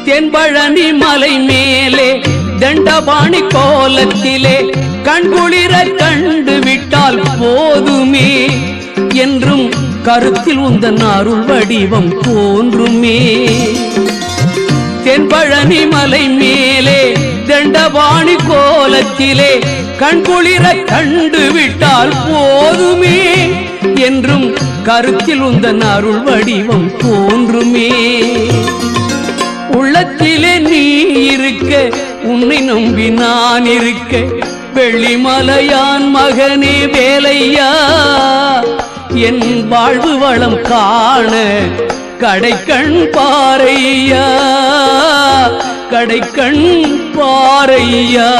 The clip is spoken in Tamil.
தென்பழனி மலை மேலே தண்டபாணி கோலத்திலே கண்குளிர கண்டு விட்டால் போதுமே என்றும் கருத்தில் உந்தன் அருள் வடிவம் தோன்றுமே. தென்பழனி மலை மேலே தண்டபாணி கோலத்திலே கண்குளிர கண்டு விட்டால் போதுமே என்றும் கருத்தில் உந்தன் அருள் வடிவம் தோன்றுமே. உள்ளத்திலே நீ இருக்க உன்னை நம்பி நான் இருக்க வெள்ளிமலையான் மகனே வேலையா என் வாழ்வு வளம் காண கடைக்கண் பாரையா கடைக்கண் பாரையா.